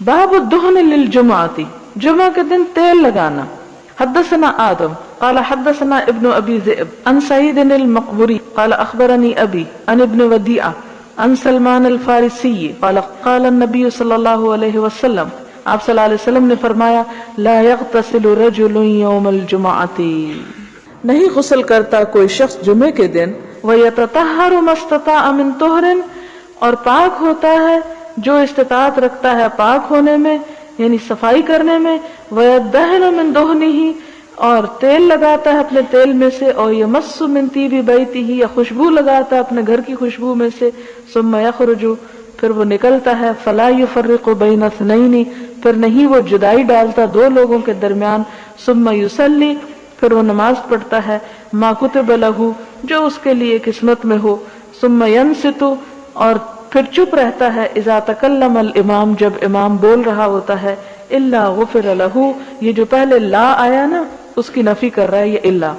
باب الدهن للجمعة، جمعہ کے دن تیل لگانا. حدثنا آدم قال حدثنا ابن ابی ذئب عن سعید المقبری قال اخبرنی ابی عن ابن ودیعہ عن سلمان الفارسی قال قال النبی صلی اللہ علیہ وسلم، آپ صلی اللہ علیہ وسلم نے فرمایا، لا یغتسل رجل یوم الجمعۃ، نہیں غسل کرتا کوئی شخص جمعے کے دن، ویتطہر ما استطاع من طہر، اور پاک ہوتا ہے جو استطاعت رکھتا ہے پاک ہونے میں یعنی صفائی کرنے میں، وَيَدَّهِنُ مِن دُهْنِهِ، اور تیل لگاتا ہے اپنے تیل میں سے، اور يَمَسُّ مِن طِيبِ بَيْتِهِ، یا خوشبو لگاتا ہے اپنے گھر کی خوشبو میں سے، ثُمَّ يَخْرُجُ، پھر وہ نکلتا ہے، فَلَا يُفَرِّقُ بَيْنَ اثْنَيْنِ، پھر نہیں وہ جدائی ڈالتا دو لوگوں کے درمیان، ثُمَّ يُصَلِّي، پھر وہ نماز پڑھتا ہے، مَا كُتِبَ لَهُ، جو اس کے لیے قسمت میں ہو، ثُمَّ يَنصِتُ، اور پھر چپ رہتا ہے، اذا تکلم الامام، جب امام بول رہا ہوتا ہے، الا غفر له، یہ جو پہلے لا آیا نا اس کی نفی کر رہا ہے یہ الا،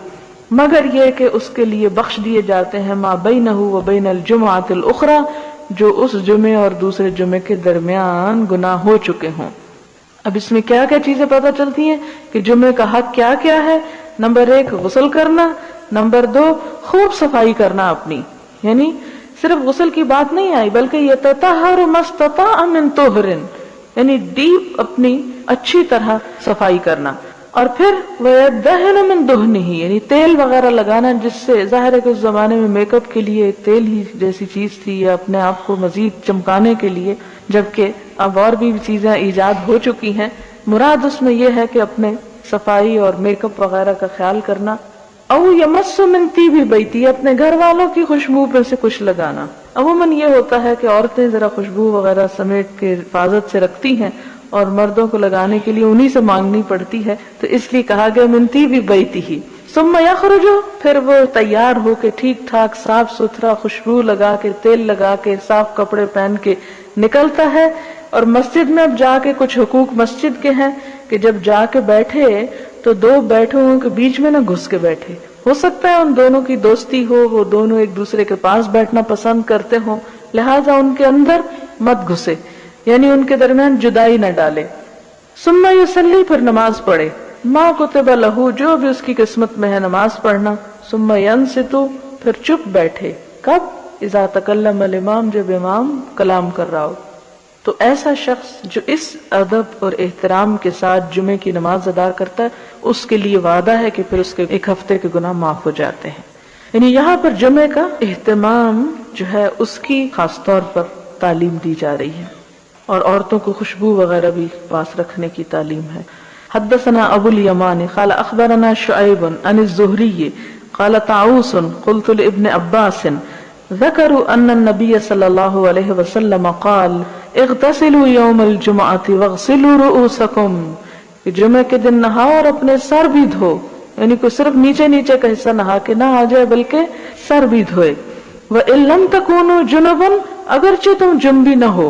مگر یہ کہ اس کے لیے بخش دیے جاتے ہیں ما بینہ و بین الجمعۃ الاخرى، جو اس جمعے اور دوسرے جمعے کے درمیان گناہ ہو چکے ہوں. اب اس میں کیا کیا چیزیں پتہ چلتی ہیں کہ جمعے کا حق کیا کیا ہے. نمبر 1 غسل کرنا، نمبر 2 خوب صفائی کرنا اپنی، یعنی صرف غسل کی بات نہیں آئی بلکہ یہ تطہر ما استطاع من طہر، یعنی ڈیپ اپنی اچھی طرح صفائی کرنا، اور پھر وَيَدَّهِنُ مِن دُهْنِهِ، یعنی تیل وغیرہ لگانا، جس سے ظاہر ہے کہ اس زمانے میں میک اپ کے لیے تیل ہی جیسی چیز تھی، یا اپنے آپ کو مزید چمکانے کے لیے، جبکہ اب اور بھی چیزیں ایجاد ہو چکی ہیں. مراد اس میں یہ ہے کہ اپنے صفائی اور میک اپ وغیرہ کا خیال کرنا. او یمس من طیب بیتی، اپنے گھر والوں کی خوشبو میں سے کچھ لگانا. عموماً یہ ہوتا ہے کہ عورتیں ذرا خوشبو وغیرہ سمیٹ کے حفاظت سے رکھتی ہیں اور مردوں کو لگانے کے لیے انہی سے مانگنی پڑتی ہے، تو اس لیے کہا گیا من طیب بیتی. ثم یخرج، پھر وہ تیار ہو کے ٹھیک ٹھاک صاف ستھرا خوشبو لگا کے تیل لگا کے صاف کپڑے پہن کے نکلتا ہے. اور مسجد میں اب جا کے کچھ حقوق مسجد کے ہیں کہ جب جا کے بیٹھے تو دو بیٹھے ہوں کے بیچ میں نہ گھس کے بیٹھے. ہو سکتا ہے ان دونوں کی دوستی ہو، وہ دونوں ایک دوسرے کے پاس بیٹھنا پسند کرتے ہوں، لہذا ان کے اندر مت گھسے، یعنی ان کے درمیان جدائی نہ ڈالے. ثم یصلی، پھر نماز پڑھے، ما کتب لہ، جو بھی اس کی قسمت میں ہے نماز پڑھنا. ثم ینصت، پھر چپ بیٹھے. کب؟ اذا تکلم الامام، جب امام کلام کر رہا ہو. تو ایسا شخص جو اس ادب اور احترام کے ساتھ جمعے کی نماز ادا کرتا ہے، اس کے لیے وعدہ ہے کہ پھر اس کے 1 ہفتے کے گناہ معاف ہو جاتے ہیں. یعنی یہاں پر جمعے کا اہتمام جو ہے اس کی خاص طور پر تعلیم دی جا رہی ہے، اور عورتوں کو خوشبو وغیرہ بھی پاس رکھنے کی تعلیم ہے. حدثنا ابو الیمان قال اخبرنا شعیب عن الزہری قال طاووس قلت لابن عباس ذكروا ان النبي صلى الله عليه وسلم قال اغتسلوا يوم الجمعة واغسلوا رؤوسكم، جمعے کے دن نہاؤ اور اپنے سر بھی دھو، یعنی کوئی صرف نیچے نیچے کا حصہ نہا کے نہ آ جائے بلکہ سر بھی دھوئے. وَإِن لَمْ تَكُونُوا جُنُبًا، اگرچہ تم جنبی نہ ہو،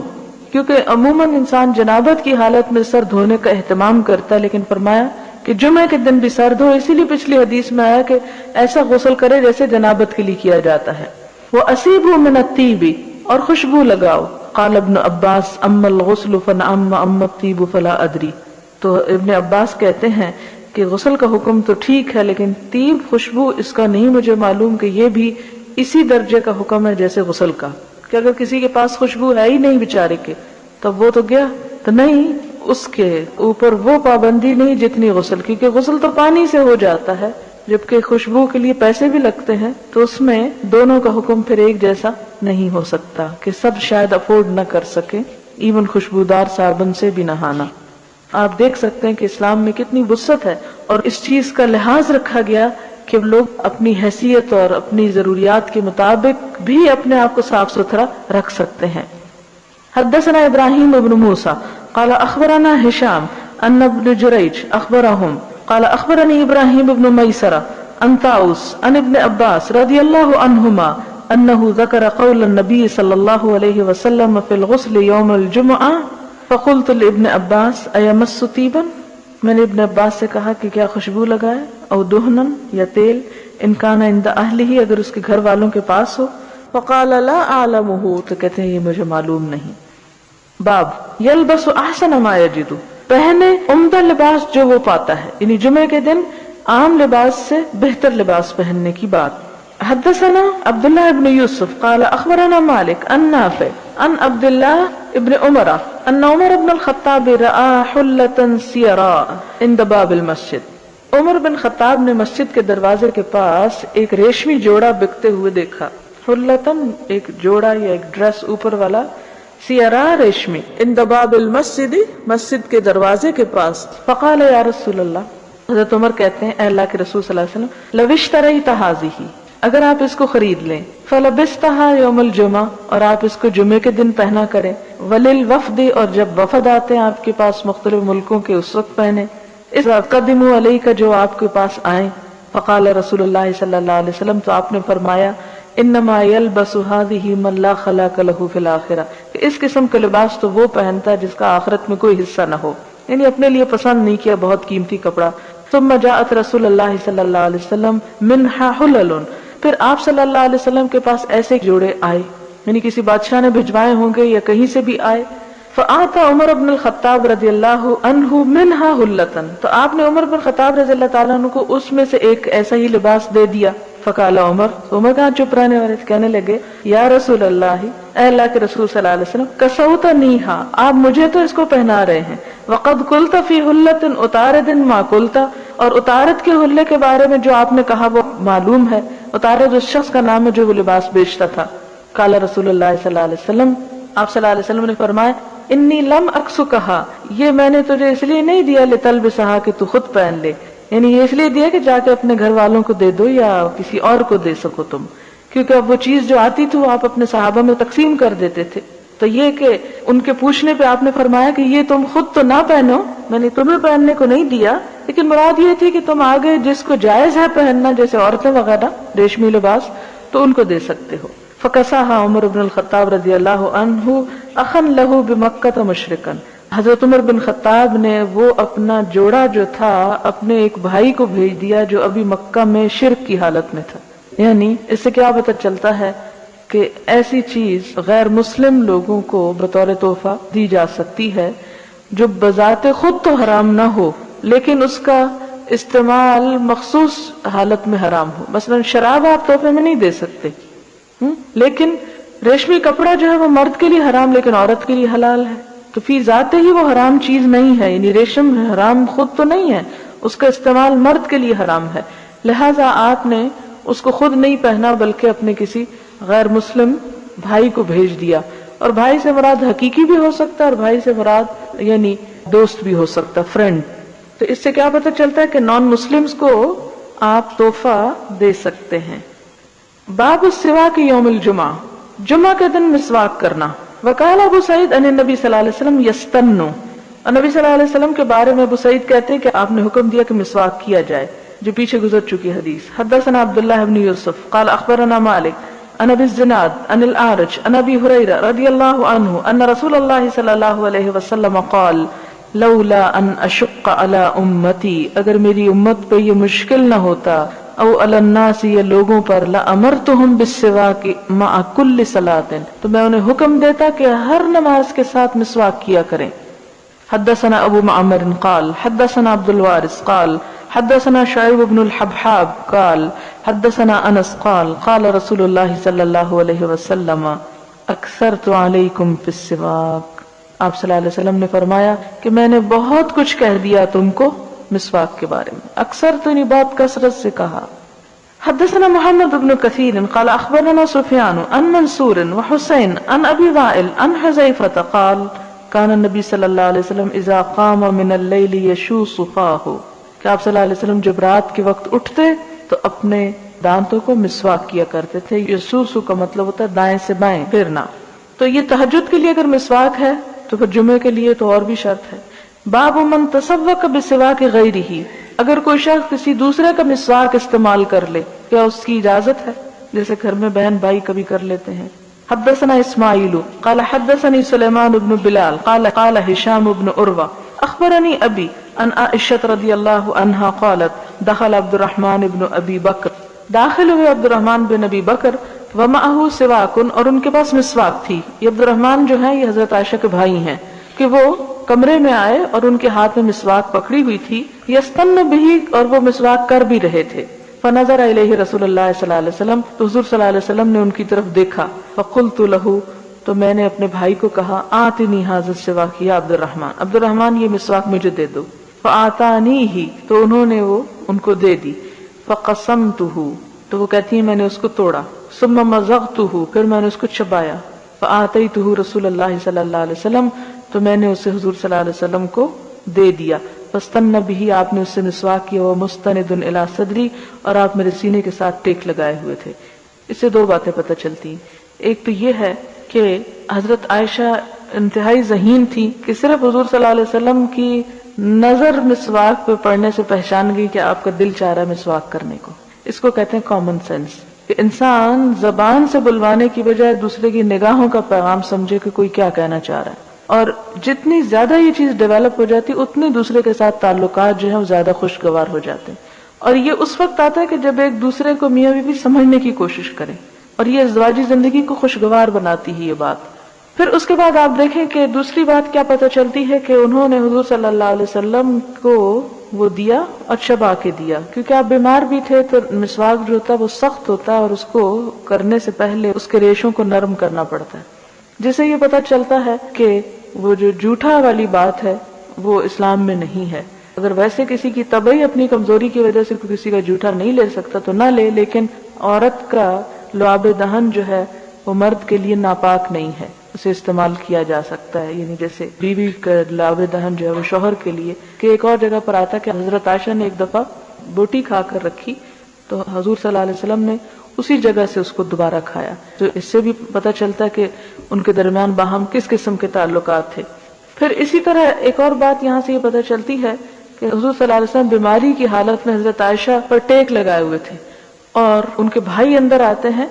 کیونکہ عموماً انسان جنابت کی حالت میں سر دھونے کا اہتمام کرتا ہے، لیکن فرمایا کہ جمعے کے دن بھی سر دھو. اسی لیے پچھلی حدیث میں آیا کہ ایسا غسل کرے جیسے جنابت کے لیے کیا جاتا ہے. وَأَصِيبُوا مِنَ الطِّيبِ، اور خوشبو لگاؤ. قال ابن عباس اما الغسل فنعم اما الطیب فلا ادری. تو ابن عباس کہتے ہیں کہ غسل کا حکم تو ٹھیک ہے، لیکن طیب خوشبو اس کا نہیں مجھے معلوم کہ یہ بھی اسی درجے کا حکم ہے جیسے غسل کا، کہ اگر کسی کے پاس خوشبو ہے ہی نہیں بیچارے کے تب وہ تو گیا، تو نہیں اس کے اوپر وہ پابندی نہیں جتنی غسل کی، کہ غسل تو پانی سے ہو جاتا ہے جبکہ خوشبو کے لیے پیسے بھی لگتے ہیں، تو اس میں دونوں کا حکم پھر ایک جیسا نہیں ہو سکتا کہ سب شاید افورڈ نہ کر سکے ایون خوشبودار صابن سے بھی نہانا. آپ دیکھ سکتے ہیں کہ اسلام میں کتنی وسعت ہے اور اس چیز کا لحاظ رکھا گیا کہ لوگ اپنی حیثیت اور اپنی ضروریات کے مطابق بھی اپنے آپ کو صاف ستھرا رکھ سکتے ہیں. حدثنا ابراہیم بن موسیٰ قال اخبرنا ہشام ان ابن جریج اخبرهم قال اخبرني ابراہیم بن میسرہ عن طاووس عن ابن عباس رضی اللہ عنہما انه ذکر قول النبی صلی اللہ علیہ وسلم فی الغسل یوم الجمعہ فقلت لابن عباس ایمس طیبا، میں نے ابن عباس سے کہا کہ کیا خوشبو لگائے، او دہنن یا تیل، ان کان عند اہلہ، اگر اس کے گھر والوں کے پاس ہو. فقال لا اعلمہ، تو کہتے ہیں یہ مجھے معلوم نہیں. باب یلبس احسن ما یجد، پہنے عمدہ لباس جو وہ پاتا ہے، یعنی جمعے کے دن عام لباس سے بہتر لباس پہننے کی بات. حدثنا عبداللہ ابن یوسف قال اخبرنا مالک عن نافع عن عبداللہ ابن عمر ان عمر ابن الخطاب رأى حلة سیراء عند باب المسجد. عمر بن خطاب نے مسجد کے دروازے کے پاس ایک ریشمی جوڑا بکتے ہوئے دیکھا. حلتن ایک جوڑا یا ایک ڈریس اوپر والا، سیراء ریشمی، عند باب المسجد مسجد کے دروازے کے پاس. فقال یا رسول اللہ، حضرت عمر کہتے ہیں اے اللہ کے رسول صلی اللہ علیہ وسلم، لو اشتریت هذه، اگر آپ اس کو خرید لیں، فلبستها یوم الجمعہ، اور آپ اس کو جمعے کے دن پہنا کریں، وللوفد، اور جب وفد آتے ہیں آپ کے پاس مختلف ملکوں کے اس وقت پہنے، اس قدموا علیک، جو آپ کے پاس آئیں. فقال رسول اللہ صلی اللہ علیہ وسلم، تو آپ نے فرمایا انما یلبس هذه من لا خلاق له فی الاخرہ، کہ اس قسم کا لباس تو وہ پہنتا ہے جس کا آخرت میں کوئی حصہ نہ ہو، یعنی اپنے لیے پسند نہیں کیا بہت قیمتی کپڑا. ثم جاءت رسول اللہ صلی اللہ علیہ وسلم منها حلل، پھر آپ صلی اللہ علیہ وسلم کے پاس ایسے جوڑے آئے، یعنی کسی بادشاہ نے بھجوائے ہوں گے یا کہیں سے بھی آئے. فآتا عمر بن الخطاب رضی اللہ عنہ منها حلتن، تو آپ نے عمر بن خطاب رضی اللہ تعالیٰ عنہ کو اس میں سے ایک ایسا ہی لباس دے دیا. فقال عمر، عمر کہاں چپ رہنے والے، کہنے لگے یا رسول اللہ، اے اللہ کے رسول صلی اللہ علیہ وسلم، کسوتنیھا، آپ مجھے تو اس کو پہنا رہے ہیں، وقد قلت فی حلۃ اتارد ما قلت، اور اتارد کے حلے کے بارے میں جو آپ نے کہا وہ معلوم ہے، اتارد اس شخص کا نام ہے جو وہ لباس بیچتا تھا. قال رسول اللہ صلی اللہ علیہ وسلم، آپ صلی اللہ علیہ وسلم نے فرمایا انی لم اکسکھا، یہ میں نے تجھے اس لیے نہیں دیا لتلبسھا کہ تو خود پہن لے، یعنی یہ اس لیے دیا کہ جا کے اپنے گھر والوں کو دے دو یا کسی اور کو دے سکو تم، کیونکہ اب وہ چیز جو آتی تھی وہ آپ اپنے صحابہ میں تقسیم کر دیتے تھے. تو یہ کہ ان کے پوچھنے پہ آپ نے فرمایا کہ یہ تم خود تو نہ پہنو، میں نے تمہیں پہننے کو نہیں دیا، لیکن مراد یہ تھی کہ تم آگے جس کو جائز ہے پہننا، جیسے عورتیں وغیرہ ریشمی لباس، تو ان کو دے سکتے ہو. فکساها عمر بن الخطاب رضی اللہ عنہ اخن لہ بمکہ مشرکا، حضرت عمر بن خطاب نے وہ اپنا جوڑا جو تھا اپنے ایک بھائی کو بھیج دیا جو ابھی مکہ میں شرک کی حالت میں تھا. یعنی اس سے کیا پتہ چلتا ہے کہ ایسی چیز غیر مسلم لوگوں کو بطور تحفہ دی جا سکتی ہے جو بذات خود تو حرام نہ ہو، لیکن اس کا استعمال مخصوص حالت میں حرام ہو. مثلا شراب آپ تحفے میں نہیں دے سکتے، لیکن ریشمی کپڑا جو ہے وہ مرد کے لیے حرام لیکن عورت کے لیے حلال ہے، تو فی ذات ہی وہ حرام چیز نہیں ہے، یعنی ریشم حرام خود تو نہیں ہے، اس کا استعمال مرد کے لیے حرام ہے. لہذا آپ نے اس کو خود نہیں پہنا بلکہ اپنے کسی غیر مسلم بھائی کو بھیج دیا. اور بھائی سے مراد حقیقی بھی ہو سکتا ہے اور بھائی سے مراد یعنی دوست بھی ہو سکتا، فرینڈ. تو اس سے کیا پتہ چلتا ہے کہ نان مسلمز کو آپ تحفہ دے سکتے ہیں. باب السواک یوم الجمعہ، جمعہ کے دن مسواک کرنا. وقال ابو سعید ان النبی صلی اللہ علیہ وسلم یستنو، اور نبی صلی اللہ علیہ وسلم کے بارے میں ابو سعید کہتے ہیں کہ آپ نے حکم دیا کہ مسواک کیا جائے، جو پیچھے گزر چکی حدیث. حدثنا عبداللہ بن یوسف قال اخبرنا مالک عن ابی الزناد عن الاعرج عن ابی ہریرہ رضی اللہ عنہ ان رسول اللہ صلی اللہ علیہ وسلم قال لولا ان اشق علی امتی، اگر میری امت پہ یہ مشکل نہ ہوتا، او علی الناس، یہ لوگوں پر، لامرتہم بالسواک مع کل صلاۃ، تو میں انہیں حکم دیتا کہ ہر نماز کے ساتھ مسواک کیا کریں. حدثنا ابو معمر قال حدثنا عبد الوارث قال حدثنا شعیب بن الحبحاب قال حدثنا انس قال قال رسول اللہ صلی اللہ علیہ وسلم اکثرت علیکم فی السواک، آپ صلی اللہ علیہ وسلم نے فرمایا کہ میں نے بہت کچھ کہہ دیا تم کو مسواک کے بارے میں. اکثر تو نہیں، بہت کثرت سے کہا. حدثنا محمد بن کثیر قال اخبرنا سفیان عن منصور وحسین عن ابی وائل عن حذیفہ قال کان النبی صلی اللہ علیہ وسلم اذا قام من اللیل یشوص فاہ، کہ آپ صلی اللہ علیہ وسلم جب رات کے وقت اٹھتے تو اپنے دانتوں کو مسواک کیا کرتے تھے. یسوس کا مطلب ہوتا ہے دائیں سے بائیں پھرنا. تو یہ تہجد کے لیے اگر مسواک ہے تو پھر جمعے کے لیے تو اور بھی شرط ہے. باب من تسوق بسواک غیرہ، اگر کوئی شخص کسی دوسرے کا مسواک استعمال کر لے، کیا اس کی اجازت ہے؟ جیسے گھر میں بہن بھائی کبھی کر لیتے ہیں. حدثنا اسماعیل قال حدثني سلیمان بن بلال قال قال هشام بن عروہ اخبرني ابی عن عائشہ رضی اللہ عنہا قالت دخل عبد الرحمن بن ابی بکر، داخل ہوئے عبد الرحمن بن ابی بکر ومعه سواکن، اور ان کے پاس مسواک تھی. یہ عبد الرحمن جو ہیں یہ حضرت عائشہ کے بھائی ہیں کہ وہ کمرے میں آئے اور ان کے ہاتھ میں مسواک پکڑی ہوئی تھی. یستن بہ، اور وہ مسواک کر بھی رہے تھے. فنظر الیہ رسول اللہ صلی اللہ علیہ وسلم، تو حضور صلی اللہ علیہ وسلم نے ان کی طرف دیکھا. فقلت لہ، تو میں نے اپنے بھائی کو کہا، آتنی ھذا السواک یا عبد الرحمن، عبد الرحمن یہ مسواک مجھے دے دو. فآتانیہ، تو انہوں نے وہ ان کو دے دی. فقسمتہ، تو وہ کہتی ہیں میں نے اس کو توڑا. ثم مزغتہ، پھر میں نے اس کو چبایا. فآتیتہ رسول اللہ صلی اللہ علیہ وسلم، تو میں نے اسے حضور صلی اللہ علیہ وسلم کو دے دیا. فاستن بہ، آپ نے اس سے مسواک کیا. ومستند الی صدری، اور آپ میرے سینے کے ساتھ ٹیک لگائے ہوئے تھے. اس سے دو باتیں پتہ چلتی ہیں. ایک تو یہ ہے کہ حضرت عائشہ انتہائی ذہین تھی کہ صرف حضور صلی اللہ علیہ وسلم کی نظر مسواک پہ پڑنے سے پہچان گئی کہ آپ کا دل چاہ رہا ہے مسواک کرنے کو. اس کو کہتے ہیں کامن سینس، کہ انسان زبان سے بلوانے کی بجائے دوسرے کی نگاہوں کا پیغام سمجھے کہ کوئی کیا کہنا چاہ رہا ہے. اور جتنی زیادہ یہ چیز ڈیولپ ہو جاتی اتنی دوسرے کے ساتھ تعلقات جو ہیں وہ زیادہ خوشگوار ہو جاتے ہیں. اور یہ اس وقت آتا ہے کہ جب ایک دوسرے کو میاں بیوی سمجھنے کی کوشش کریں، اور یہ ازدواجی زندگی کو خوشگوار بناتی ہے یہ بات. پھر اس کے بعد آپ دیکھیں کہ دوسری بات کیا پتہ چلتی ہے کہ انہوں نے حضور صلی اللہ علیہ وسلم کو وہ دیا اور چبا کے دیا، کیونکہ آپ بیمار بھی تھے تو مسواک جو ہوتا ہے وہ سخت ہوتا ہے اور اس کو کرنے سے پہلے اس کے ریشوں کو نرم کرنا پڑتا ہے، جس سے یہ پتہ چلتا ہے کہ وہ جو جھوٹا والی بات ہے وہ اسلام میں نہیں ہے. اگر ویسے کسی کی طبعی اپنی کمزوری کی وجہ سے کسی کا جھوٹا نہیں لے سکتا تو نہ لے، لیکن عورت کا لعاب دہن جو ہے وہ مرد کے لیے ناپاک نہیں ہے، اسے استعمال کیا جا سکتا ہے. یعنی جیسے بیوی کا لعاب دہن جو ہے وہ شوہر کے لیے، کہ ایک اور جگہ پر آتا کہ حضرت عائشہ نے ایک دفعہ بوٹی کھا کر رکھی تو حضور صلی اللہ علیہ وسلم نے اسی جگہ سے اس کو دوبارہ کھایا. تو اس سے بھی پتہ چلتا ہے کہ ان کے درمیان باہم کس قسم کے تعلقات تھے. پھر اسی طرح ایک اور بات یہاں سے یہ پتہ چلتی ہے کہ حضور صلی اللہ علیہ وسلم بیماری کی حالت میں حضرت عائشہ پر ٹیک لگائے ہوئے تھے اور ان کے بھائی اندر آتے ہیں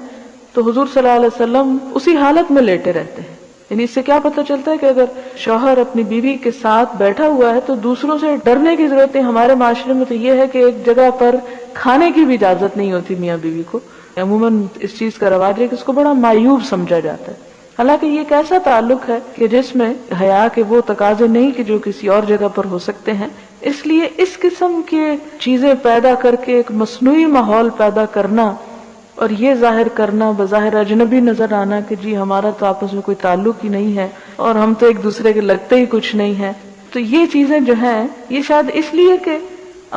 تو حضور صلی اللہ علیہ وسلم اسی حالت میں لیٹے رہتے ہیں. یعنی اس سے کیا پتہ چلتا ہے کہ اگر شوہر اپنی بیوی کے ساتھ بیٹھا ہوا ہے تو دوسروں سے ڈرنے کی ضرورت نہیں. ہمارے معاشرے میں تو یہ ہے کہ ایک جگہ پر کھانے کی بھی اجازت نہیں ہوتی میاں بیوی کو. عموماً اس چیز کا رواج ہے کہ اس کو بڑا معیوب سمجھا جاتا ہے، حالانکہ یہ ایک ایسا تعلق ہے کہ جس میں حیا کے وہ تقاضے نہیں کہ جو کسی اور جگہ پر ہو سکتے ہیں. اس لیے اس قسم کی چیزیں پیدا کر کے ایک مصنوعی ماحول پیدا کرنا اور یہ ظاہر کرنا، بظاہر اجنبی نظر آنا کہ جی ہمارا تو آپس میں کوئی تعلق ہی نہیں ہے اور ہم تو ایک دوسرے کے لگتے ہی کچھ نہیں ہیں، تو یہ چیزیں جو ہیں یہ شاید اس لیے کہ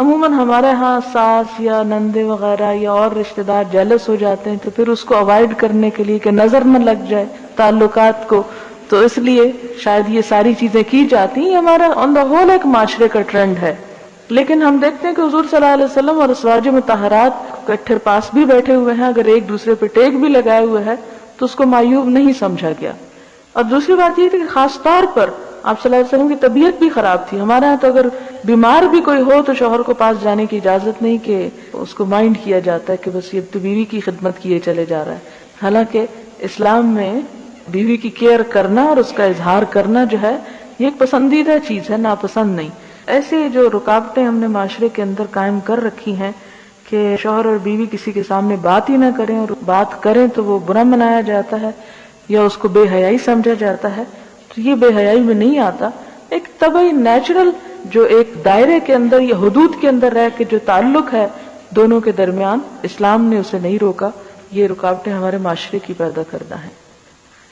عموماً ہمارے ہاں ساس یا نندے وغیرہ یا اور رشتہ دار جیلس ہو جاتے ہیں تو پھر اس کو اوائڈ کرنے کے لیے کہ نظر نہ لگ جائے تعلقات کو، تو اس لیے شاید یہ ساری چیزیں کی جاتی ہیں. ہمارا آن دا ہول ایک معاشرے کا ٹرینڈ ہے. لیکن ہم دیکھتے ہیں کہ حضور صلی اللہ علیہ وسلم اور ازواج مطہرات کٹھر پاس بھی بیٹھے ہوئے ہیں، اگر ایک دوسرے پہ ٹیک بھی لگائے ہوئے ہے تو اس کو معیوب نہیں سمجھا گیا. اور دوسری بات یہ تھی کہ خاص طور پر آپ صلی اللہ علیہ وسلم کی طبیعت بھی خراب تھی. ہمارے یہاں تو اگر بیمار بھی کوئی ہو تو شوہر کو پاس جانے کی اجازت نہیں، کہ اس کو مائنڈ کیا جاتا ہے کہ بس یہ تو بیوی کی خدمت کیے چلے جا رہا ہے. حالانکہ اسلام میں بیوی کی کیئر کرنا اور اس کا اظہار کرنا جو ہے یہ ایک پسندیدہ چیز ہے، ناپسند نہیں. ایسے جو رکاوٹیں ہم نے معاشرے کے اندر قائم کر رکھی ہیں کہ شوہر اور بیوی کسی کے سامنے بات ہی نہ کریں، اور بات کریں تو وہ برا منایا جاتا ہے یا اس کو بے حیائی سمجھا جاتا ہے، تو یہ بے حیائی میں نہیں آتا. ایک طبعی نیچرل جو ایک دائرے کے اندر یا حدود کے اندر رہ کے جو تعلق ہے دونوں کے درمیان، اسلام نے اسے نہیں روکا. یہ رکاوٹیں ہمارے معاشرے کی پیدا کردہ ہیں.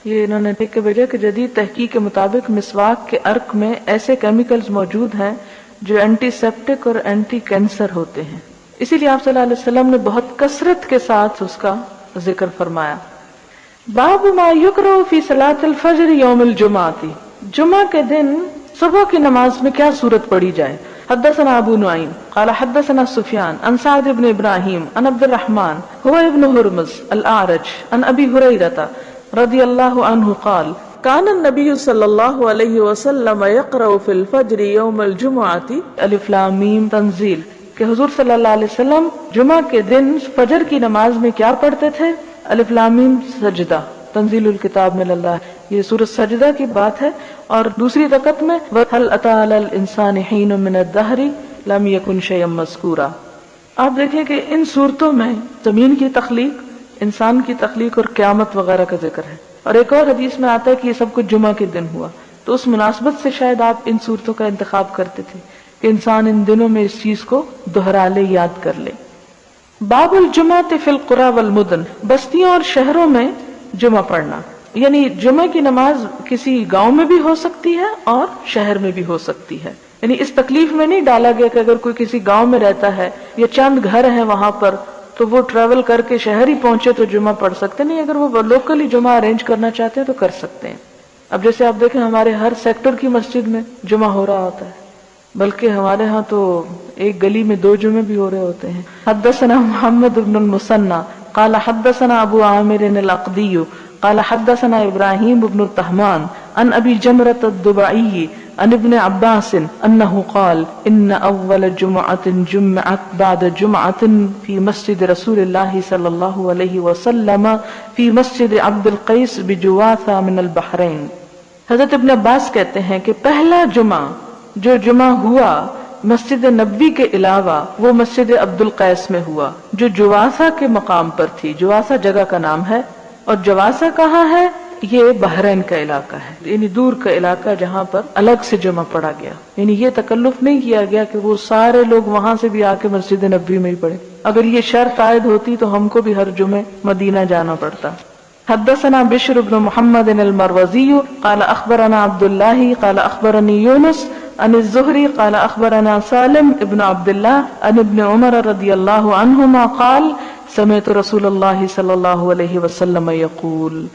یہ انہوں نے لکھ کے بھیجا کہ جدید تحقیق کے مطابق مسواک کے عرق میں ایسے کیمیکلز موجود ہیں جو اینٹی سیپٹک اور اینٹی کینسر ہوتے ہیں. اسی لیے آپ صلی اللہ علیہ وسلم نے بہت کثرت کے ساتھ اس کا ذکر فرمایا. باب ما یکرہ فی صلاۃ الفجر یوم الجمعہ، جمعہ کے دن صبح کی نماز میں کیا صورت پڑھی جائے. حدثنا ابو نعیم قال حدثنا سفیان عن سعد بن ابراہیم عن عبد الرحمن هو ابن ہرمز الاعرج عن ابی ہریرہ رضی اللہ عنہ قال کان النبی صلی اللہ علیہ وسلم یقرأ فی الفجر یوم الجمعہ الف لام میم تنزیل، کہ حضور صلی اللہ علیہ وسلم جمعہ کے دن فجر کی نماز میں کیا پڑھتے تھے؟ الف لام میم سجدہ، تنزیل الکتاب من اللہ، یہ سورۃ سجدہ کی بات ہے. اور دوسری رکعت میں وَهَلْ أَتَىٰ عَلَى الْإِنسَانِ حِينٌ مِّنَ الدَّهْرِ لَمْ يَكُنْ شَيْئًا مَّذْكُورًا. آپ دیکھیں کہ ان صورتوں میں زمین کی تخلیق انسان کی تخلیق اور قیامت وغیرہ کا ذکر ہے. اور ایک اور حدیث میں آتا ہے کہ یہ سب کچھ جمعہ کے دن ہوا. تو اس مناسبت سے شاید آپ ان صورتوں کا انتخاب کرتے تھے کہ انسان ان دنوں میں اس چیز کو دہرا لے، یاد کر لے. باب الجمعۃ فی القری والمدن، بستیوں اور شہروں میں جمعہ پڑھنا. یعنی جمعہ کی نماز کسی گاؤں میں بھی ہو سکتی ہے اور شہر میں بھی ہو سکتی ہے. یعنی اس تکلیف میں نہیں ڈالا گیا کہ اگر کوئی کسی گاؤں میں رہتا ہے یا چند گھر ہیں وہاں پر تو وہ ٹریول کر کے شہر ہی پہنچے تو جمعہ پڑھ سکتے نہیں. اگر وہ لوکلی جمعہ ارینج کرنا چاہتے ہیں تو کر سکتے ہیں. اب جیسے آپ دیکھیں ہمارے ہر سیکٹر کی مسجد میں جمعہ ہو رہا ہوتا ہے، بلکہ ہمارے ہاں تو ایک گلی میں 2 جمعے بھی ہو رہے ہوتے ہیں. حدثنا محمد بن المثنى قال حدثنا ابو عامر العقدی قال حدثنا ابراہیم بن الطہمان عن ابی جمرۃ الضبعی عن ابن عباس انه قال ان اول جمعة جمعت بعد جمعة في مسجد رسول الله صلی اللہ علیہ وسلم في مسجد عبد القیس بجواثہ من البحرین. حضرت ابن عباس کہتے ہیں کہ پہلا جمعہ جو جمعہ ہوا مسجد نبوی کے علاوہ وہ مسجد عبد القیس میں ہوا جو جواثہ کے مقام پر تھی. جواثہ جگہ کا نام ہے اور جواثہ کہاں ہے؟ یہ بحرین کا علاقہ ہے، یعنی دور کا علاقہ جہاں پر الگ سے جمعہ پڑھا گیا. یعنی یہ تکلف نہیں کیا گیا کہ وہ سارے لوگ وہاں سے بھی آ کے مسجد نبوی میں ہی پڑھے. اگر یہ شرط عائد ہوتی تو ہم کو بھی ہر جمعے مدینہ جانا پڑتا. حدثنا بشر بن محمد المروزی قال اخبرنا عبد الله قال اخبرني يونس عن الزهري قال اخبرنا سالم ابن عبد الله عن ابن عمر رضی اللہ عنہما قال سمعت رسول اللہ صلی اللہ علیہ وسلم یقول،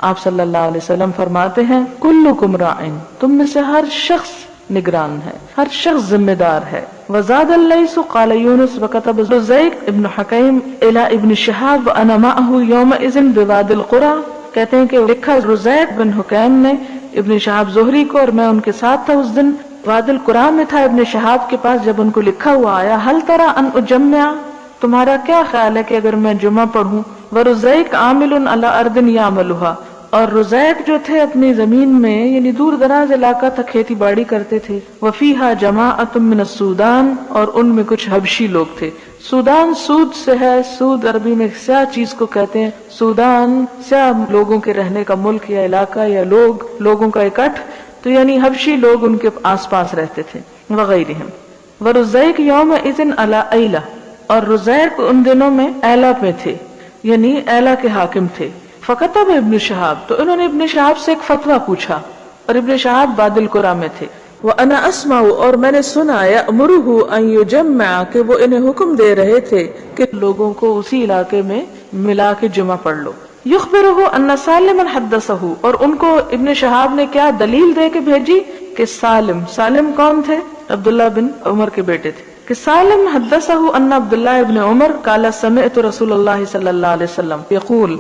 آپ صلی اللہ علیہ وسلم فرماتے ہیں کلکم راعٍ، تم میں سے ہر شخص نگران ہے، ہر شخص ذمہ دار ہے. وزاد اللیث قال یونس وكتب رزیق ابن حکیم الى ابن شہاب وانا معه یومئذ بواد القرى. کہتے ہیں کہ لکھا رزیق بن حکیم نے ابن شہاب زہری کو اور میں ان کے ساتھ تھا اس دن واد القرى میں تھا ابن شہاب کے پاس. جب ان کو لکھا ہوا آیا هل ترى ان اجمع، تمہارا کیا خیال ہے کہ اگر میں جمعہ پڑھوں؟ ورزیق عامل علی ارض یعملها، اور رزیق جو تھے اپنی زمین میں یعنی دور دراز علاقہ تک کھیتی باڑی کرتے تھے. وفیہا جماعۃ من السودان، اور ان میں کچھ حبشی لوگ تھے. سودان سود سے ہے، سود عربی میں سیاہ چیز کو کہتے ہیں. سودان سیاہ لوگوں کے رہنے کا ملک یا علاقہ یا لوگوں کا اکٹھ، تو یعنی حبشی لوگ ان کے آس پاس رہتے تھے وغیرہم. ورزیق یومئذ علی ایلہ، اور رزیق ان دنوں میں ایلہ میں تھے یعنی ایلہ کے حاکم تھے. فکتب ابن شہاب، تو انہوں نے ابن شہاب سے ایک فتویٰ پوچھا اور ابن شہاب واد القرى میں تھے. وَأَنَا أَسْمَعُ، اور میں نے سنا يَأْمُرُهُ أَن يُجَمِّعَ، کہ وہ انہیں حکم دے رہے تھے کہ لوگوں کو اسی علاقے میں ملا کے جمعہ پڑھ لو. يُخْبِرُهُ أَنَّ سَالِمًا حَدَّثَهُ، اور ان کو ابن شہاب نے کیا دلیل دے کے بھیجی کہ سالم کون تھے؟ عبداللہ بن عمر کے بیٹے تھے. کہ سالم حدثه ان عبداللہ ابن عمر قال سمعت رسول اللہ صلی اللہ علیہ وسلم یقول،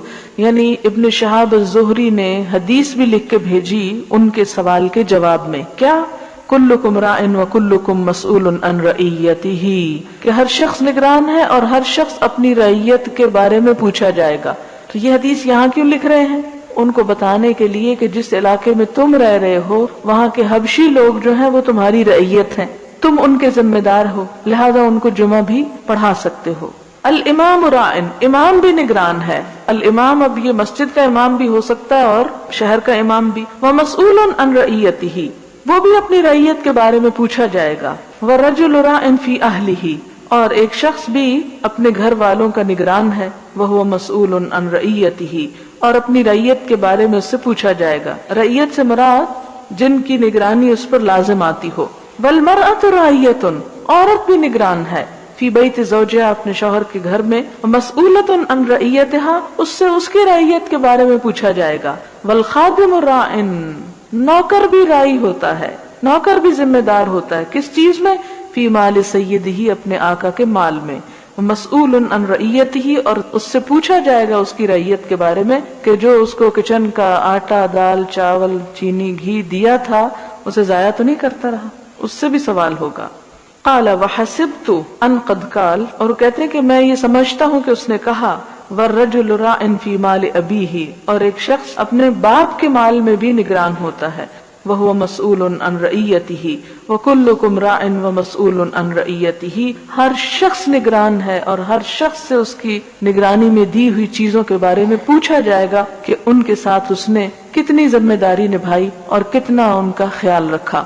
یعنی ابن شہاب الزہری نے حدیث بھی لکھ کے بھیجی ان کے سوال کے جواب میں. کیا؟ کلکم راع وکلکم مسئول عن رعیتہ، کہ ہر شخص نگران ہے اور ہر شخص اپنی رعیت کے بارے میں پوچھا جائے گا. تو یہ حدیث یہاں کیوں لکھ رہے ہیں؟ ان کو بتانے کے لیے کہ جس علاقے میں تم رہ رہے ہو وہاں کے حبشی لوگ جو ہیں وہ تمہاری رعیت ہیں، تم ان کے ذمہ دار ہو، لہذا ان کو جمعہ بھی پڑھا سکتے ہو. الامام راعٍ، امام بھی نگران ہے. الامام، اب یہ مسجد کا امام بھی ہو سکتا ہے اور شہر کا امام بھی. ومسئول عن رعیتہ، وہ بھی اپنی رعیت کے بارے میں پوچھا جائے گا. ورجل راعٍ فی اہلہ، اور ایک شخص بھی اپنے گھر والوں کا نگران ہے. وہو مسئول عن رعیتہ، اور اپنی رعیت کے بارے میں اس سے پوچھا جائے گا. رعیت سے مراد جن کی نگرانی اس پر لازم آتی ہو. والمرأة راعیۃ، عورت بھی نگران ہے. فی بیت زوجہا، اپنے شوہر کے گھر میں. مسئولۃ عن رعیتہا، اس سے اس کی رعیت کے بارے میں پوچھا جائے گا. والخادم راع، نوکر بھی راعی ہوتا ہے، نوکر بھی ذمہ دار ہوتا ہے. کس چیز میں؟ فی مال سیدہ، اپنے آقا کے مال میں. مسئول عن رعیتہ، اور اس سے پوچھا جائے گا اس کی رعیت کے بارے میں کہ جو اس کو کچن کا آٹا، دال، چاول، چینی، گھی دیا تھا اسے ضائع تو نہیں کرتا رہا، اس سے بھی سوال ہوگا. قال وحسبت ان قد قال، اور کہتے ہیں کہ میں یہ سمجھتا ہوں کہ اس نے کہا والرجل راع فی مال ابیہ، اور ایک شخص اپنے باپ کے مال میں بھی نگران ہوتا ہے. وَهُوَ مَسْئُولٌ عَنْ رَعِيَّتِهِ وَكُلُّكُمْ رَاعٍ وَمَسْئُولٌ عَنْ رَعِيَّتِهِ. ہر شخص نگران ہے اور ہر شخص سے اس کی نگرانی میں دی ہوئی چیزوں کے بارے میں پوچھا جائے گا کہ ان کے ساتھ اس نے کتنی ذمہ داری نبھائی اور کتنا ان کا خیال رکھا.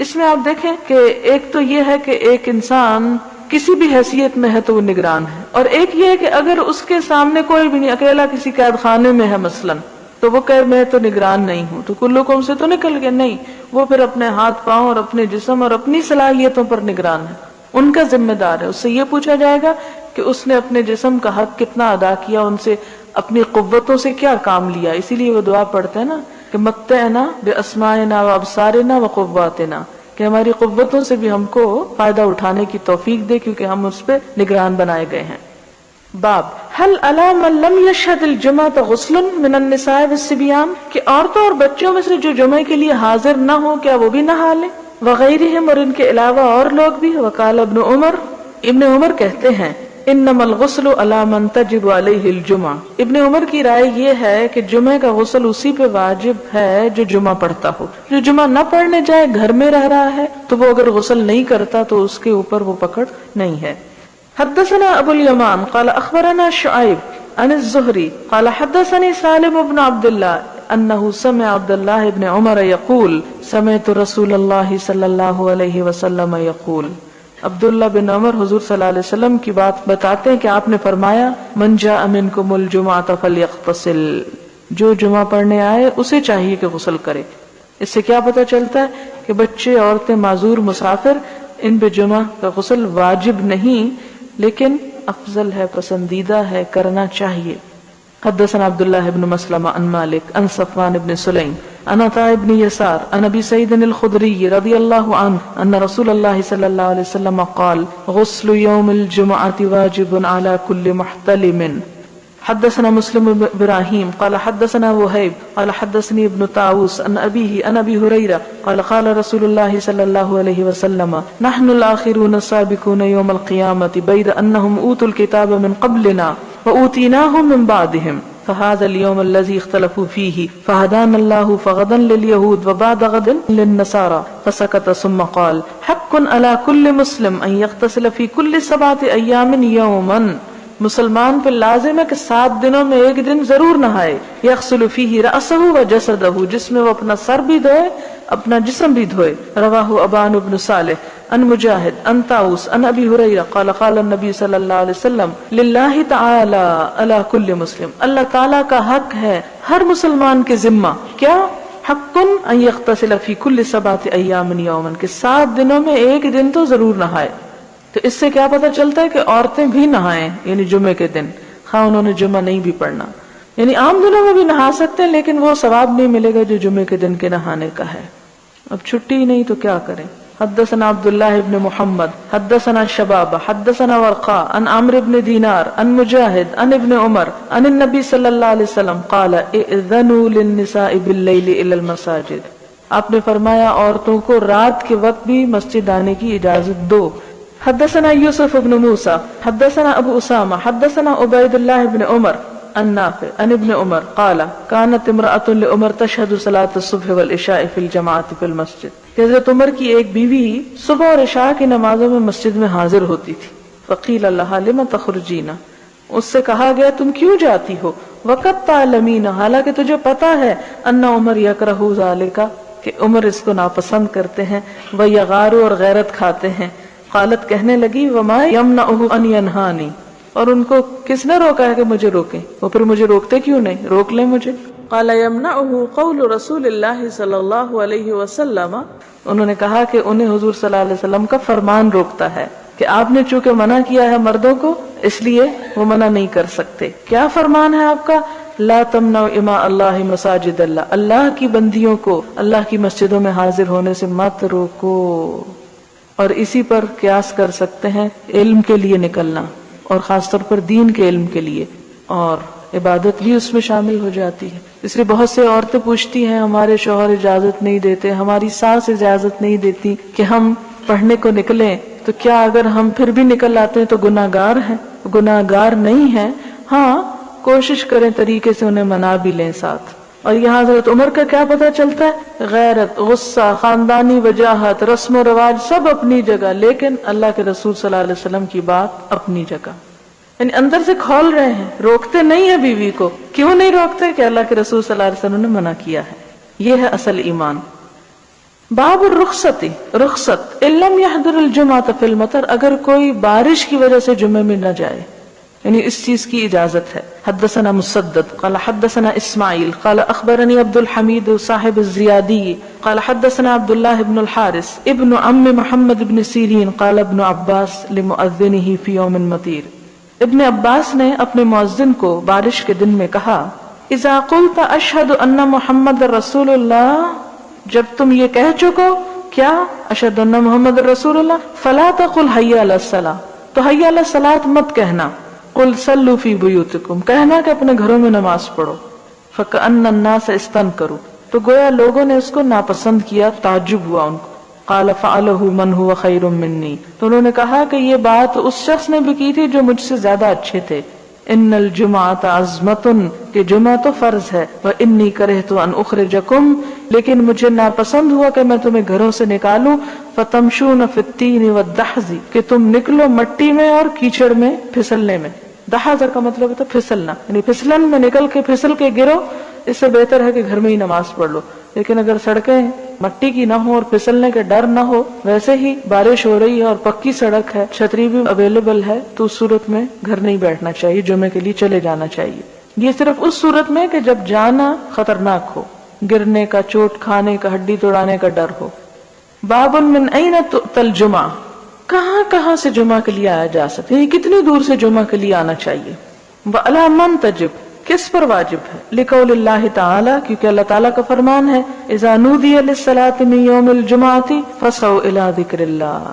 اس میں آپ دیکھیں کہ ایک تو یہ ہے کہ ایک انسان کسی بھی حیثیت میں ہے تو وہ نگران ہے، اور ایک یہ ہے کہ اگر اس کے سامنے کوئی بھی نہیں، اکیلا کسی قید خانے میں ہے مثلاً، تو وہ کہے میں تو نگران نہیں ہوں، تو کلکم سے تو نکل گیا نہیں، وہ پھر اپنے ہاتھ پاؤں اور اپنے جسم اور اپنی صلاحیتوں پر نگران ہے، ان کا ذمہ دار ہے. اس سے یہ پوچھا جائے گا کہ اس نے اپنے جسم کا حق کتنا ادا کیا، ان سے اپنی قوتوں سے کیا کام لیا. اسی لیے وہ دعا پڑھتے ہیں نا کہ متعنا باسماعنا وابصارنا وقواتنا، کہ ہماری قوتوں سے بھی ہم کو فائدہ اٹھانے کی توفیق دے، کیونکہ ہم اس پہ نگران بنائے گئے ہیں. باب هل علی من لم یشهد الجمعۃ غسل من النساء والصبیان، کہ عورتوں اور بچوں میں سے جو جمعے کے لیے حاضر نہ ہو کیا وہ بھی نہا لیں. وغیرہم، اور ان کے علاوہ اور لوگ بھی. وقال ابن عمر، ابن عمر کہتے ہیں انما الغسل علی من تجب علیہ الجمعہ. ابن عمر کی رائے یہ ہے کہ جمعے کا غسل اسی پہ واجب ہے جو جمعہ پڑھتا ہو. جو جمعہ نہ پڑھنے جائے، گھر میں رہ رہا ہے، تو وہ اگر غسل نہیں کرتا تو اس کے اوپر وہ پکڑ نہیں ہے. حدثنا ابو الیمان قال اخبرنا شعیب عن الزہری قال حدثني سالم بن عبد الله انه سمع عبد الله بن عمر يقول سمعت رسول الله صلی اللہ علیہ وسلم يقول. عبداللہ بن عمر حضور صلی اللہ علیہ وسلم کی بات بتاتے ہیں کہ آپ نے فرمایا من جاء منکم الجمعۃ فلیغتسل، جو جمعہ پڑھنے آئے اسے چاہیے کہ غسل کرے. اس سے کیا پتہ چلتا ہے کہ بچے، عورتیں، معذور، مسافر، ان پہ جمعہ کا غسل واجب نہیں لیکن افضل ہے، پسندیدہ ہے، کرنا چاہیے. حدثنا عبداللہ بن مسلمہ عن مالک عن صفوان بن سلیم عن عطاء بن یسار عن ابی سعید الخدری رضی اللہ عنہ ان رسول اللہ صلی اللہ علیہ وسلم قال غسل یوم الجمعة واجب على كل محتلم. حدثنا مسلم بن ابراہیم قال حدثنا وہیب قال حدثني ابن طاووس عن ابیہ عن ابی ہریرہ قال قال رسول اللہ صلی اللہ علیہ وسلم نحن الآخرون السابقون یوم القیامة بید انہم اوتوا الکتاب من قبلنا وأوتيناهم من بعدهم فهذا اليوم الذي اختلفوا فيه فهدانا الله فغدا لليهود وبعد غد للنصارى. فسكت ثم قال حق على كل مسلم أن يغتسل في كل 7 أيام يوما. مسلمان پہ لازم ہے کہ 7 دنوں میں ایک دن ضرور نہائے. یغسل فیہ رأسہ وجسدہ، جس میں وہ اپنا سر بھی دھوئے، اپنا جسم بھی دھوئے. رواہ ابان بن صالح ان مجاہد ان طاووس ان ابی ہریرہ قال قال النبی صلی اللہ علیہ وسلم للہ تعالی علی کل مسلم، اللہ تعالی کا حق ہے ہر مسلمان کے ذمہ. کیا؟ حق ان یغتسل فی کل 7 ایام یوما، کہ 7 دنوں میں ایک دن تو ضرور نہائے. تو اس سے کیا پتہ چلتا ہے کہ عورتیں بھی نہائیں، یعنی جمعے کے دن، خواہ انہوں نے جمعہ نہیں بھی پڑھنا. یعنی عام دنوں میں بھی نہا سکتے ہیں لیکن وہ ثواب نہیں ملے گا جو جمعے کے دن کے نہانے کا ہے. اب چھٹی نہیں تو کیا کریں. حدثنا عبداللہ بن محمد حدثنا شباب حدثنا ورقاء عن عمرو بن دینار عن مجاہد عن ابن عمر عن النبی صلی اللہ علیہ وسلم قال اذنوا للنساء باللیل الى المساجد. آپ نے فرمایا عورتوں کو رات کے وقت بھی مسجد آنے کی اجازت دو. حدثنا یوسف بن موسیٰ حدثنا ابو اسامہ حدثنا عبید اللہ بن عمر عن نافع عن ابن عمر قال كانت امرأة لعمر تشهد صلاة الصبح والعشاء في الجماعة في المسجد. حضرت عمر کی ایک بیوی صبح اور عشاء کی نمازوں میں مسجد میں حاضر ہوتی تھی. فقیل لها لم تخرجین، اس سے کہا گیا تم کیوں جاتی ہو. وقد تعلمین، حالانکہ تجھے پتا ہے ان عمر یکرہ ذالک، کہ عمر اس کو ناپسند کرتے ہیں. ویغار، اور غیرت کھاتے ہیں. قالت، کہنے لگی وما یمنعہ ان ینہانی، اور ان کو کس نے روکا ہے کہ مجھے روکیں، وہ پھر مجھے روکتے کیوں نہیں، روک لیں مجھے. قال یمنعہ قول رسول اللہ صلی اللہ علیہ وسلم، انہوں نے کہا کہ انہیں حضور صلی اللہ علیہ وسلم کا فرمان روکتا ہے کہ آپ نے چونکہ منع کیا ہے مردوں کو اس لیے وہ منع نہیں کر سکتے. کیا فرمان ہے آپ کا؟ لا تمنعوا اماء اللہ مساجد اللہ، اللہ کی بندیوں کو اللہ کی مسجدوں میں حاضر ہونے سے مت روکو. اور اسی پر قیاس کر سکتے ہیں علم کے لیے نکلنا، اور خاص طور پر دین کے علم کے لیے، اور عبادت بھی اس میں شامل ہو جاتی ہے. اس لیے بہت سے عورتیں پوچھتی ہیں ہمارے شوہر اجازت نہیں دیتے، ہماری ساس اجازت نہیں دیتی کہ ہم پڑھنے کو نکلیں، تو کیا اگر ہم پھر بھی نکل آتے ہیں تو گناہگار ہیں؟ گناہگار نہیں ہیں. ہاں کوشش کریں طریقے سے انہیں منا بھی لیں ساتھ، اور یہاں حضرت عمر کا کیا پتہ چلتا ہے؟ غیرت، غصہ، خاندانی وجاہت، رسم و رواج سب اپنی جگہ، لیکن اللہ کے رسول صلی اللہ علیہ وسلم کی بات اپنی جگہ. یعنی اندر سے کھول رہے ہیں، روکتے نہیں ہیں بیوی کو. کیوں نہیں روکتے؟ کہ اللہ کے رسول صلی اللہ علیہ وسلم نے منع کیا ہے. یہ ہے اصل ایمان. باب الرخصتی، رخصت. ان لم يحضر الجمعۃ فی المطر، اگر کوئی بارش کی وجہ سے جمعے میں نہ جائے، یعنی اس چیز کی اجازت ہے. حدثنا مسدد قال حدثنا اسماعیل قال اخبرني عبد الحمید صاحب الزیادی قال حدثنا عبد الله بن الحارث ابن عم محمد بن سیرین قال ابن عباس لمؤذنه في يوم مطیر. ابن عباس نے اپنے مؤذن کو بارش کے دن میں کہا، اذا قلت اشہد ان محمد رسول اللہ، جب تم یہ کہہ چکو کیا اشہد ان محمد رسول اللہ، فلا تقل حی علی الصلاۃ، تو حی علی الصلاۃ مت کہنا. قل صلوا فی بیوتکم، کہنا کہ اپنے گھروں میں نماز پڑھو. فکأن الناس استنکروا، تو گویا لوگوں نے اس کو ناپسند کیا، تعجب ہوا ان کو. قال فعلہ من هو خیر منی، تو انہوں نے کہا کہ یہ بات اس شخص نے بھی کی تھی جو مجھ سے زیادہ اچھے تھے. ان الجمعۃ عظمۃ، کہ جمعہ تو فرض ہے. وانی کرہت ان اخرجکم، لیکن مجھے ناپسند ہوا کہ میں تمہیں گھروں سے نکالوں. فتمشون فی الطین والدحض، کہ تم نکلو مٹی میں اور کیچڑ میں، پھسلنے میں. دحض کا مطلب ہوتا ہے پھسلنا، یعنی پھسلن میں نکل کے پھسل کے گرو. اس سے بہتر ہے کہ گھر میں ہی نماز پڑھ لو. لیکن اگر سڑکیں مٹی کی نہ ہو اور پھسلنے کے ڈر نہ ہو، ویسے ہی بارش ہو رہی ہے اور پکی سڑک ہے، چھتری بھی اویلیبل ہے، تو اس صورت میں گھر نہیں بیٹھنا چاہیے، جمعے کے لیے چلے جانا چاہیے. یہ صرف اس صورت میں کہ جب جانا خطرناک ہو، گرنے کا، چوٹ کھانے کا، ہڈی توڑانے کا ڈر ہو. باب من این تؤتی الجمعہ، کہاں کہاں سے جمعہ کے لیے آیا جا سکتا ہے، کتنی دور سے جمعہ کے لیے آنا چاہیے. وعلی من تجب، کس پر واجب ہے؟ لقول اللہ تعالی، کیونکہ اللہ تعالیٰ کا فرمان ہے، اذا نودی للصلاۃ من یوم الجمعۃ فسعوا الی ذکر اللہ،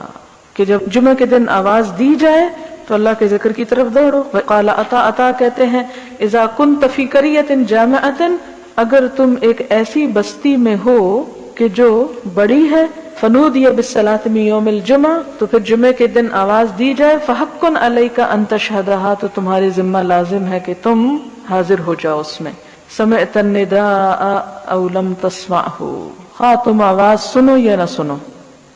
کہ جب جمعہ کے دن آواز دی جائے تو اللہ کے ذکر کی طرف دوڑو. وقال عطا کہتے ہیں، اذا کنت فی قریۃ جامعۃ، اگر تم ایک ایسی بستی میں ہو کہ جو بڑی ہے، فنودی بالصلاۃ من یوم الجمعہ، تو پھر جمعے کے دن آواز دی جائے، فحق علیک ان تشہدھا، تو تمہارے ذمہ لازم ہے کہ تم حاضر ہو جاؤ اس میں. سمعت النداء او لم تسمعہ، خواہ تم آواز سنو یا نہ سنو.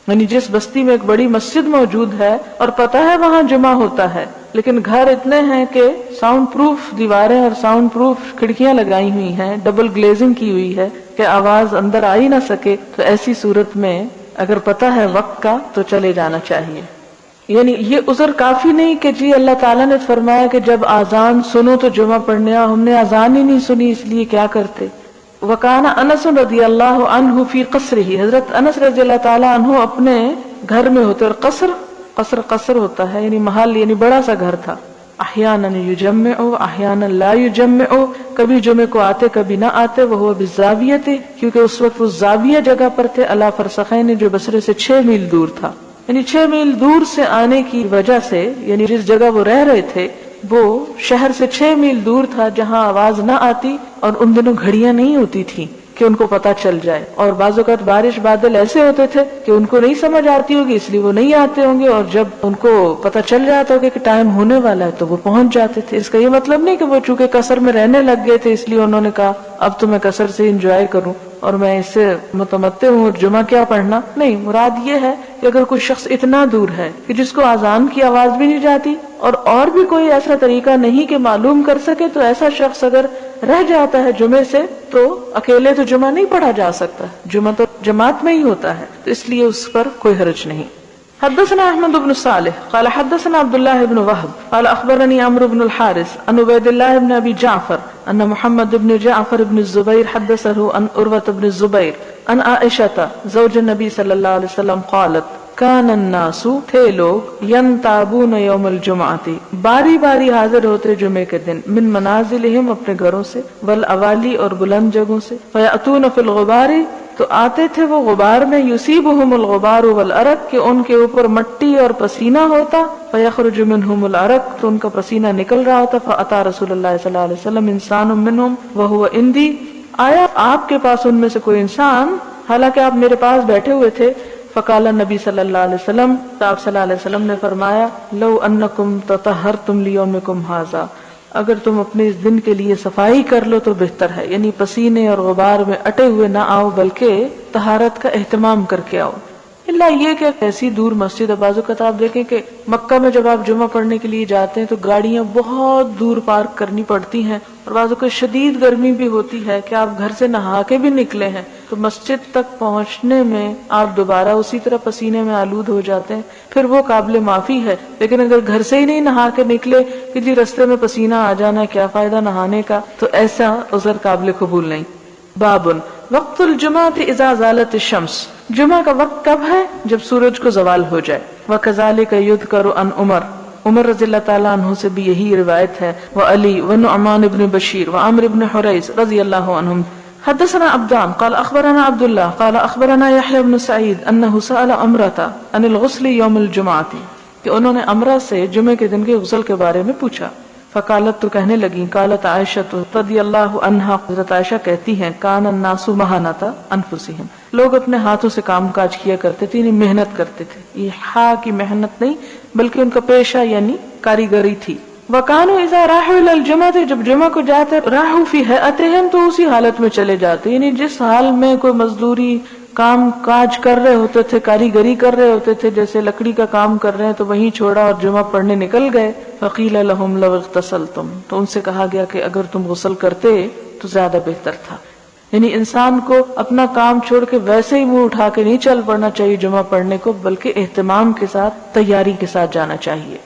یعنی جس بستی میں ایک بڑی مسجد موجود ہے اور پتہ ہے وہاں جمعہ ہوتا ہے، لیکن گھر اتنے ہیں کہ ساؤنڈ پروف دیواریں اور ساؤنڈ پروف کھڑکیاں لگائی ہوئی ہیں، ڈبل گلیزنگ کی ہوئی ہے کہ آواز اندر آ ہی نہ سکے، تو ایسی صورت میں اگر پتہ ہے وقت کا تو چلے جانا چاہیے. یعنی یہ عذر کافی نہیں کہ جی اللہ تعالیٰ نے فرمایا کہ جب آذان سنو تو جمعہ پڑھنے، ہم نے آذان ہی نہیں سنی اس لیے کیا کرتے. وکان انس رضی اللہ عنہ فی قصرہ، حضرت انس رضی اللہ تعالیٰ عنہ اپنے گھر میں ہوتے، اور قصر ہوتا ہے یعنی محل، یعنی بڑا سا گھر تھا. احیانا یجمع احیانا لا یجمع، کبھی جمعے کو آتے کبھی نہ آتے. وہو بالزاویہ، کیونکہ اس وقت وہ زاویہ جگہ پر تھے، علی فرسخین، جو بصرے سے 6 میل دور تھا. یعنی 6 میل دور سے آنے کی وجہ سے، یعنی جس جگہ وہ رہ رہے تھے وہ شہر سے 6 میل دور تھا جہاں آواز نہ آتی، اور ان دنوں گھڑیاں نہیں ہوتی تھی کہ ان کو پتہ چل جائے. اور بعض اوقات بارش بادل ایسے ہوتے تھے کہ ان کو نہیں سمجھ آتی ہوگی اس لیے وہ نہیں آتے ہوں گے، اور جب ان کو پتہ چل جاتا ہوگا کہ ٹائم ہونے والا ہے تو وہ پہنچ جاتے تھے. اس کا یہ مطلب نہیں کہ وہ چونکہ قصر میں رہنے لگ گئے تھے اس لیے انہوں نے کہا اب تو میں قصر سے انجوائے کروں اور میں اس سے متمتع ہوں اور جمعہ کیا پڑھنا. نہیں، مراد یہ ہے کہ اگر کوئی شخص اتنا دور ہے کہ جس کو اذان کی آواز بھی نہیں جاتی اور بھی کوئی ایسا طریقہ نہیں کہ معلوم کر سکے، تو ایسا شخص اگر رہ جاتا ہے جمعے سے تو اکیلے تو جمعہ نہیں پڑھا جا سکتا، جمعہ تو جماعت میں ہی ہوتا ہے، تو اس لیے اس پر کوئی حرج نہیں. حدثنا احمد بن صالح قال حدثنا عبد الله بن وهب قال اخبرني عمرو بن الحارث عن عبيد الله بن ابي جعفر ان محمد بن جعفر بن الزبير حدثه عن عروة بن الزبير عن عائشة زوج النبي صلى الله عليه وسلم قالت كان الناس، تھے لوگ، ينتابون يوم الجمعة، باری باری حاضر ہوتے جمعے کے دن، من منازلهم، اپنے گھروں سے، والاوالی، اور بلند جگہوں سے، فيأتون في الغبار، تو آتے تھے وہ غبار میں، یصیبہم الغبار والعرق، کہ ان کے اوپر مٹی اور پسینہ ہوتا، فیخرج منہم العرق، تو ان کا پسینہ نکل رہا ہوتا. فاتی رسول اللہ صلی اللہ علیہ وسلم انسان منہم وہو عندی، آیا آپ کے پاس ان میں سے کوئی انسان حالانکہ آپ میرے پاس بیٹھے ہوئے تھے. فقال نبی صلی اللہ علیہ وسلم، تو آپ صلی اللہ علیہ وسلم نے فرمایا، لو انکم تطہرتم لیومکم ھذا، اگر تم اپنے اس دن کے لیے صفائی کر لو تو بہتر ہے، یعنی پسینے اور غبار میں اٹے ہوئے نہ آؤ بلکہ طہارت کا اہتمام کر کے آؤ۔ اللہ یہ کہ ایسی دور مسجد، اب بعض اوقات آپ دیکھیں کہ مکہ میں جب آپ جمعہ پڑھنے کے لیے جاتے ہیں تو گاڑیاں بہت دور پارک کرنی پڑتی ہیں، اور بعض اوقات شدید گرمی بھی ہوتی ہے کہ آپ گھر سے نہا کے بھی نکلے ہیں تو مسجد تک پہنچنے میں آپ دوبارہ اسی طرح پسینے میں آلود ہو جاتے ہیں، پھر وہ قابل معافی ہے۔ لیکن اگر گھر سے ہی نہیں نہا کے نکلے کہ جی رستے میں پسینہ آ جانا ہے، کیا فائدہ نہانے کا، تو ایسا عذر قابل قبول نہیں۔ بابن وقت الجمعہ اذا زالت الشمس، جمعہ کا وقت کب ہے؟ جب سورج کو زوال ہو جائے۔ وکذالک یذکر عن عمر، عمر رضی اللہ تعالیٰ عنہ سے بھی یہی روایت ہے، وعلی ونعمان بن بشیر وعمر بن حریث رضی اللہ عنہم۔ حدثنا عبدان قال اخبرنا عبد الله قال اخبرنا يحيى بن سعيد انه سأل عمرة عن الغسل يوم الجمعة، کہ انہوں نے عمرہ سے جمعے کے دن کے غسل کے بارے میں پوچھا۔ فقالت، تو کہنے لگی، قالت عائشہ رضی اللہ عنہا، حضرت عائشہ کہتی ہیں، کان الناس مہانۃ انفسہم، لوگ اپنے ہاتھوں سے کام کاج کیا کرتے تھے، یعنی محنت کرتے تھے۔ یہ ہا کی محنت نہیں بلکہ ان کا پیشہ یعنی کاریگری تھی۔ وکانوا اذا راحوا الى الجمعہ، جب جمعہ کو جاتے راحوا فی ہیئتہم، تو اسی حالت میں چلے جاتے، یعنی جس حال میں کوئی مزدوری کام کاج کر رہے ہوتے تھے، کاریگری کر رہے ہوتے تھے، جیسے لکڑی کا کام کر رہے ہیں تو وہیں چھوڑا اور جمعہ پڑھنے نکل گئے۔ فقیل لهم لو اغتسلتم، تو ان سے کہا گیا کہ اگر تم غسل کرتے تو زیادہ بہتر تھا۔ یعنی انسان کو اپنا کام چھوڑ کے ویسے ہی منہ اٹھا کے نہیں چل پڑنا چاہیے جمعہ پڑھنے کو، بلکہ اہتمام کے ساتھ، تیاری کے ساتھ جانا چاہیے۔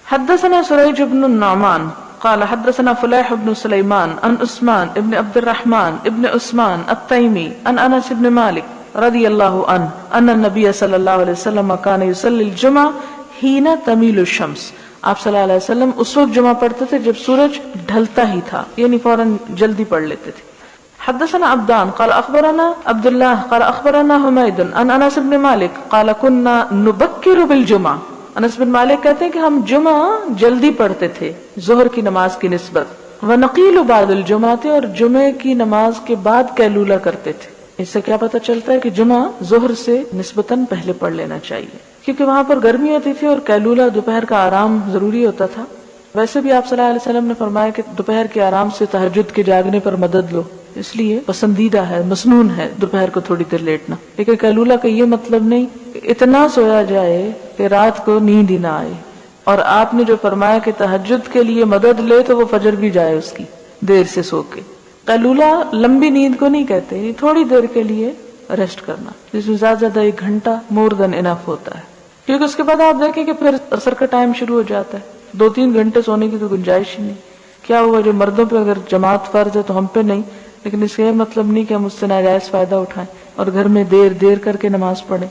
حدثنا سریج بن النعمان قال حدثنا فلیح بن سلیمان عن عثمان ابن عبد الرحمن ابن عثمان التیمی عن انس بن مالک رضی اللہ عنہ ان النبی صلی اللہ علیہ وسلم کان یصلی الجمعہ حین تمیل الشمس، آپ صلی اللہ علیہ وسلم اس وقت جمعہ پڑھتے تھے جب سورج ڈھلتا ہی تھا، یعنی فوراً جلدی پڑھ لیتے تھے۔ حدثنا عبدان قال اخبرنا عبد الله قال اخبرنا حمید عن انس بن مالک قال كنا نبکر بالجمعہ، انس بن مالک کہتے ہیں کہ ہم جمعہ جلدی پڑھتے تھے ظہر کی نماز کی نسبت، ونقیل بعد الجمعہ، اور جمعے کی نماز کے بعد قیلولہ کرتے تھے۔ اس سے کیا پتہ چلتا ہے کہ جمعہ ظہر سے نسبتاً پہلے پڑھ لینا چاہیے، کیونکہ وہاں پر گرمی ہوتی تھی اور قیلولہ دوپہر کا آرام ضروری ہوتا تھا۔ ویسے بھی آپ صلی اللہ علیہ وسلم نے فرمایا کہ دوپہر کے آرام سے تہجد کے جاگنے پر مدد لو، اس لیے پسندیدہ ہے، مسنون ہے دوپہر کو تھوڑی دیر لیٹنا۔ لیکن قیلولہ کا یہ مطلب نہیں کہ اتنا سویا جائے کہ رات کو نیند ہی نہ آئے، اور آپ نے جو فرمایا کہ تہجد کے لیے مدد لے تو وہ فجر بھی جائے اس کی، دیر سے سو کے۔ قیلولہ لمبی نیند کو نہیں کہتے، یہ تھوڑی دیر کے لیے ریسٹ کرنا، جس میں زیادہ زیادہ 1 گھنٹہ مور دین انف ہوتا ہے، کیونکہ اس کے بعد آپ دیکھیں کہ پھر عصر کا ٹائم شروع ہو جاتا ہے، 2-3 گھنٹے سونے کی تو گنجائش ہی نہیں۔ کیا ہوا، جو مردوں پہ اگر جماعت فرض ہے تو ہم پہ نہیں، لیکن اس کا یہ مطلب نہیں کہ ہم اس سے ناجائز فائدہ اٹھائیں اور گھر میں دیر کر کے نماز پڑھیں۔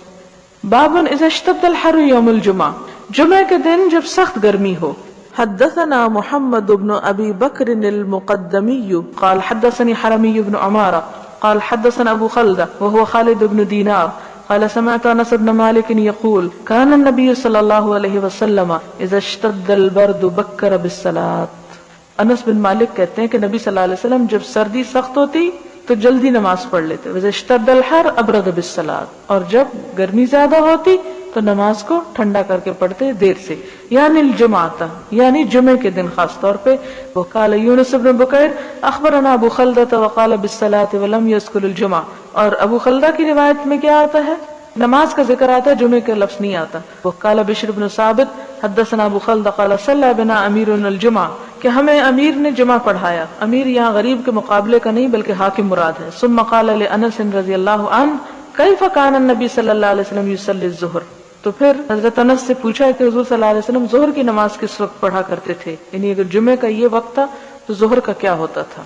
بابن اذا اشتد الحر یوم الجمعہ، جمعہ کے دن جب سخت گرمی ہو۔ حدثنا محمد بن ابی بکر المقدمی قال حدثني حرمی بن عمارہ قال حدثنا ابو خلدہ وهو خالد بن دینار قال سمعت انس بن مالک يقول كان النبي صلی اللہ علیہ وسلم اذا اشتد البرد بکر بالصلاة، انس بن مالک کہتے ہیں کہ نبی صلی اللہ علیہ وسلم جب سردی سخت ہوتی تو جلدی نماز پڑھ لیتے، وَإِذَا اشْتَدَّ الْحَرُّ أَبْرَدَ بِالصَّلَاةِ، اور جب گرمی زیادہ ہوتی تو نماز کو ٹھنڈا کر کے پڑھتے دیر سے، یعنی الجمعہ، یعنی جمعے کے دن خاص طور پہ۔ وقال یونس بن بکیر اخبرنا ابو خلدہ وقال بالصلاة ولم يذكر الجمعہ، اور ابو خلدہ کی روایت میں کیا آتا ہے؟ نماز کا ذکر آتا ہے، جمعے کا لفظ نہیں آتا۔ وقال بشر بن ثابت حدثنا ابو خلدہ قال صلى بنا امیر الجمعہ، کہ ہمیں امیر نے جمعہ پڑھایا۔ امیر یہاں غریب کے مقابلے کا نہیں بلکہ حاکم مراد ہے۔ ثم قال لانس رضی اللہ عنہ کیف کان النبی صلی اللہ علیہ وسلم یصلی الظہر، تو پھر حضرت انس سے پوچھا کہ حضور صلی اللہ علیہ وسلم ظہر کی نماز کس وقت پڑھا کرتے تھے، یعنی اگر جمعے کا یہ وقت تھا تو ظہر کا کیا ہوتا تھا۔